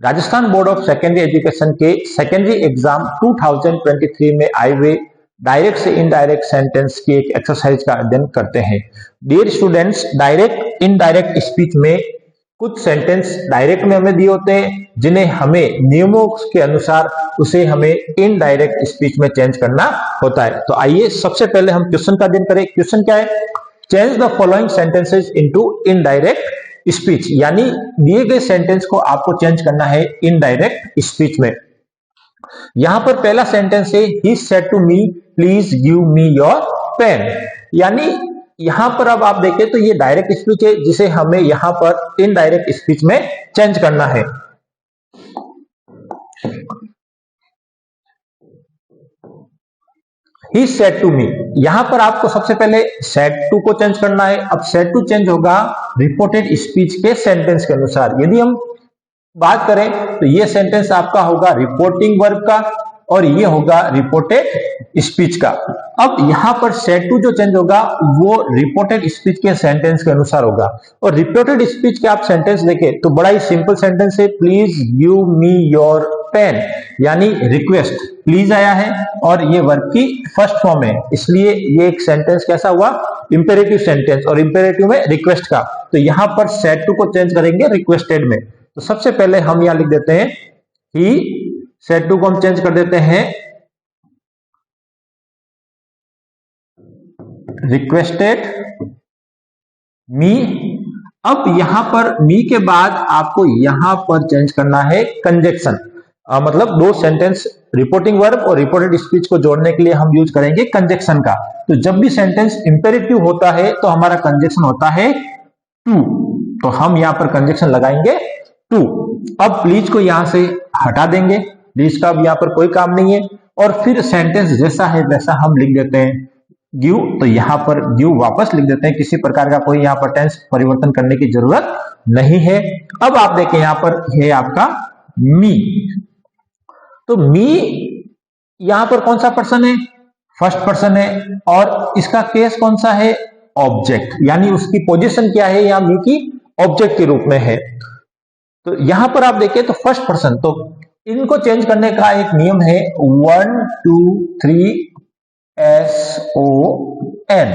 Rajasthan board of secondary education के secondary exam 2023 में आए हुए डायरेक्ट से इनडायरेक्ट सेंटेंस की एक एक्सरसाइज का अध्ययन करते हैं। Dear students, direct indirect speech में कुछ सेंटेंस डायरेक्ट में हमें दिए होते हैं, जिन्हें हमें नियमों के अनुसार उसे हमें इनडायरेक्ट स्पीच में चेंज करना होता है। तो आइए सबसे पहले हम क्वेश्चन का अध्ययन करें। क्वेश्चन क्या है? Change the following sentences into indirect speech, यानी दिए गए सेंटेंस को आपको चेंज करना है इनडायरेक्ट स्पीच में। यहां पर पहला सेंटेंस है he said to me please give me your pen, यानी यहां पर अब आप देखें तो ये डायरेक्ट स्पीच है, जिसे हमें यहां पर इनडायरेक्ट स्पीच में चेंज करना है। ही सेड टू मी, यहां पर आपको सबसे पहले सेड टू को चेंज करना है। अब सेड टू चेंज होगा रिपोर्टेड स्पीच के सेंटेंस के अनुसार। यदि हम बात करें तो ये सेंटेंस आपका होगा रिपोर्टिंग वर्ब का और ये होगा रिपोर्टेड स्पीच का। अब यहां पर सेड टू जो चेंज होगा वो रिपोर्टेड स्पीच के सेंटेंस के अनुसार होगा। और रिपोर्टेड स्पीच के आप सेंटेंस देखें तो बड़ा ही सिंपल सेंटेंस है, please give me your pen, यानी रिक्वेस्ट, प्लीज आया है और ये वर्ब की फर्स्ट फॉर्म है, इसलिए ये एक सेंटेंस कैसा हुआ? इंपेरेटिव सेंटेंस, और इंपेरेटिव में रिक्वेस्ट का। तो यहां पर सेड टू को चेंज करेंगे रिक्वेस्टेड में। तो सबसे पहले हम यहां लिख देते हैं ही सेड टू को हम चेंज कर देते हैं रिक्वेस्टेड मी। अब यहां पर मी के बाद आपको यहां पर चेंज करना है कंजक्शन, मतलब दो सेंटेंस रिपोर्टिंग वर्ब और रिपोर्टेड स्पीच को जोड़ने के लिए हम यूज करेंगे कंजक्शन का। तो जब भी सेंटेंस इंपेरेटिव होता है तो हमारा कंजक्शन होता है टू, तो हम यहां पर कंजक्शन लगाएंगे टू। अब प्लीज को यहां से हटा देंगे, प्लीज का अब यहां पर कोई काम नहीं है, और फिर सेंटेंस जैसा है वैसा हम लिख देते हैं गिव, तो यहां पर गिव वापस लिख देते हैं, किसी प्रकार का कोई यहां पर टेंस परिवर्तन करने की जरूरत नहीं है। अब आप देखें यहां पर है आपका मी, तो मी यहां पर कौन सा पर्सन है? फर्स्ट पर्सन है, और इसका केस कौन सा है? ऑब्जेक्ट, यानी उसकी पोजीशन क्या है? यहां मी की ऑब्जेक्ट के रूप में है। तो यहां पर आप देखिए तो फर्स्ट पर्सन, तो इनको चेंज करने का एक नियम है 1 2 3 SON,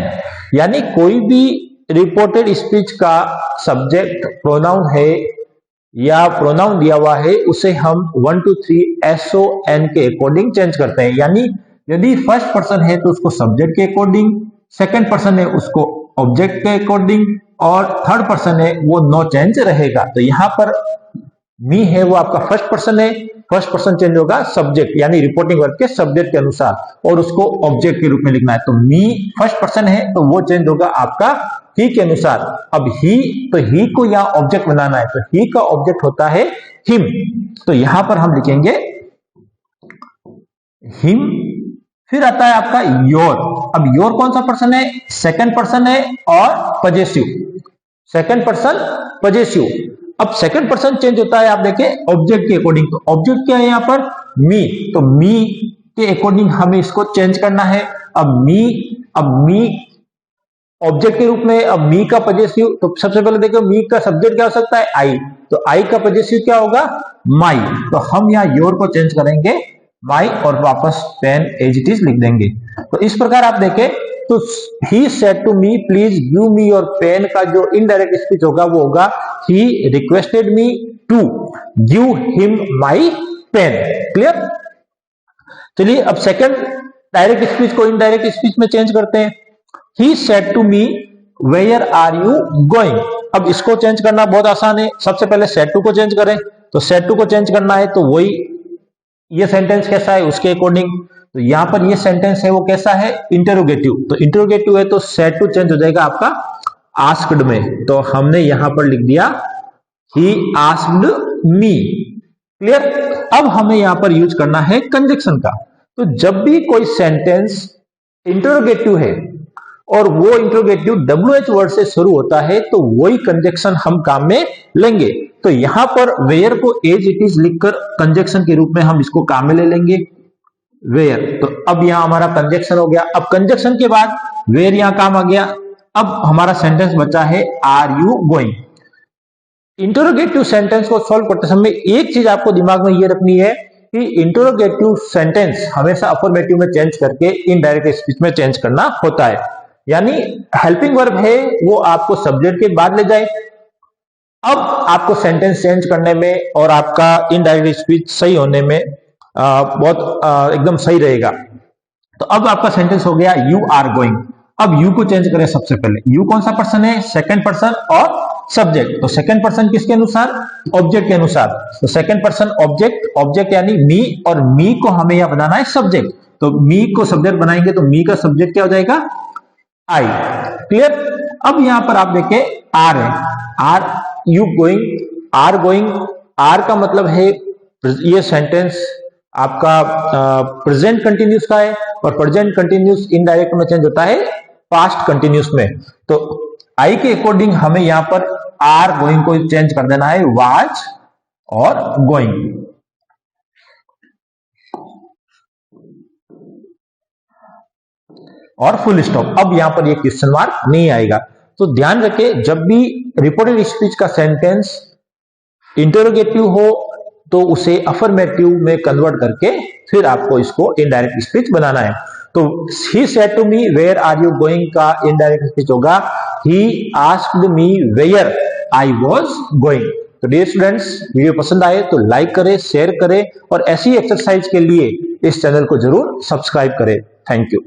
यानी कोई भी रिपोर्टेड स्पीच का सब्जेक्ट प्रोनाउन है या प्रोनाउन दिया हुआ है उसे हम 1 2 3 SON के अकॉर्डिंग चेंज करते हैं। यानी यदि फर्स्ट पर्सन है तो उसको सब्जेक्ट के अकॉर्डिंग, सेकंड पर्सन है उसको ऑब्जेक्ट के अकॉर्डिंग, और थर्ड पर्सन है वो नो चेंज रहेगा। तो यहां पर मी है वो आपका फर्स्ट पर्सन है, फर्स्ट पर्सन चेंज होगा सब्जेक्ट यानी रिपोर्टिंग वर्ब के सब्जेक्ट के अनुसार, और उसको ऑब्जेक्ट के रूप में लिखना है। तो मी फर्स्ट पर्सन है तो वो चेंज होगा आपका ही के अनुसार। अब ही, तो ही को यहाँ ऑब्जेक्ट बनाना है, तो ही का ऑब्जेक्ट होता है हिम, तो यहां पर हम लिखेंगे हिम। फिर आता है आपका योर। अब योर कौन सा पर्सन है? सेकंड पर्सन है और पजेसिव, सेकंड पर्सन पजेसिव। अब सेकंड पर्सन चेंज होता है आप देखें ऑब्जेक्ट के अकॉर्डिंग, तो ऑब्जेक्ट क्या है यहां पर? मी, तो मी के अकॉर्डिंग हमें इसको चेंज करना है। अब मी ऑब्जेक्ट के रूप में, अब मी का पजेसिव, तो सबसे पहले देखो मी का सब्जेक्ट क्या हो सकता है? आई, तो आई का पजेसिव क्या होगा? माई, तो हम यहाँ योर को चेंज करेंगे माई और वापस पेन एज इट इज लिख देंगे। तो इस प्रकार आप देखें तो he said to me please give me your pen का जो इनडायरेक्ट स्पीच होगा वो होगा he requested me to give him my pen. Clear? चलिए अब सेकंड डायरेक्ट स्पीच को इनडायरेक्ट स्पीच में चेंज करते हैं। He said to me where are you going. अब इसको चेंज करना बहुत आसान है, सबसे पहले सेड टू को चेंज करें। तो सेड टू को चेंज करना है तो वही ये सेंटेंस कैसा है उसके अकॉर्डिंग, तो यहां पर ये सेंटेंस है वो कैसा है? इंटरोगेटिव, तो इंटरोगेटिव है तो सेड टू चेंज हो जाएगा आपका आस्क्ड में, तो हमने यहां पर लिख दिया ही आस्क्ड मी। क्लियर? अब हमें यहां पर यूज करना है कंजक्शन का। तो जब भी कोई सेंटेंस इंटरोगेटिव है और वो इंटरोगेटिव WH वर्ड से शुरू होता है तो वही कंजक्शन हम काम में लेंगे। तो यहां पर वेयर को एज इट इज लिखकर कंजक्शन के रूप में हम इसको काम में ले लेंगे वेयर। तो अब यहां हमारा कंजक्शन हो गया। अब कंजक्शन के बाद वेयर यहां काम आ गया। अब हमारा सेंटेंस बचा है are you going. Interrogative sentence को सॉल्व करते समय एक चीज आपको दिमाग में ये रखनी है कि इंटरोगेटिव सेंटेंस हमेशा अफर्मेटिव में चेंज करके इनडायरेक्ट स्पीच में चेंज करना होता है। यानी हेल्पिंग वर्ब है वो आपको सब्जेक्ट के बाद ले जाए, अब आपको सेंटेंस चेंज करने में और आपका इनडायरेक्ट स्पीच सही होने में बहुत एकदम सही रहेगा। तो अब आपका सेंटेंस हो गया यू आर गोइंग। अब यू को चेंज करें सबसे पहले। यू कौन सा पर्सन है? सेकंड पर्सन और सब्जेक्ट। तो सेकंड पर्सन किसके अनुसार? ऑब्जेक्ट के अनुसार। तो सेकंड पर्सन ऑब्जेक्ट, ऑब्जेक्ट यानी मी, और मी को हमें यहां बनाना है सब्जेक्ट। तो मी को सब्जेक्ट बनाएंगे तो मी का सब्जेक्ट क्या हो जाएगा? आई। क्लियर? अब यहां पर आप देखें आर है। Are you going, are going, are का मतलब है ये सेंटेंस आपका प्रेजेंट कंटिन्यूस का है, और प्रेजेंट कंटिन्यूस इनडायरेक्ट में चेंज होता है पास्ट कंटिन्यूस में। तो आई के अकॉर्डिंग हमें यहां पर आर गोइंग को चेंज कर देना है वाज और गोइंग। और फुल स्टॉप। अब यहां पर ये क्वेश्चन मार्क नहीं आएगा। तो ध्यान रखें, जब भी रिपोर्टेड स्पीच का सेंटेंस इंटरोगेटिव हो तो उसे अफर्मेटिव में कन्वर्ट करके फिर आपको इसको इनडायरेक्ट स्पीच बनाना है। तो he said to me where are you going का इनडायरेक्ट स्पीच होगा he asked me where I was going. तो डियर स्टूडेंट्स, वीडियो पसंद आए तो लाइक करें, शेयर करें, और ऐसी एक्सरसाइज के लिए इस चैनल को जरूर सब्सक्राइब करें। Thank you.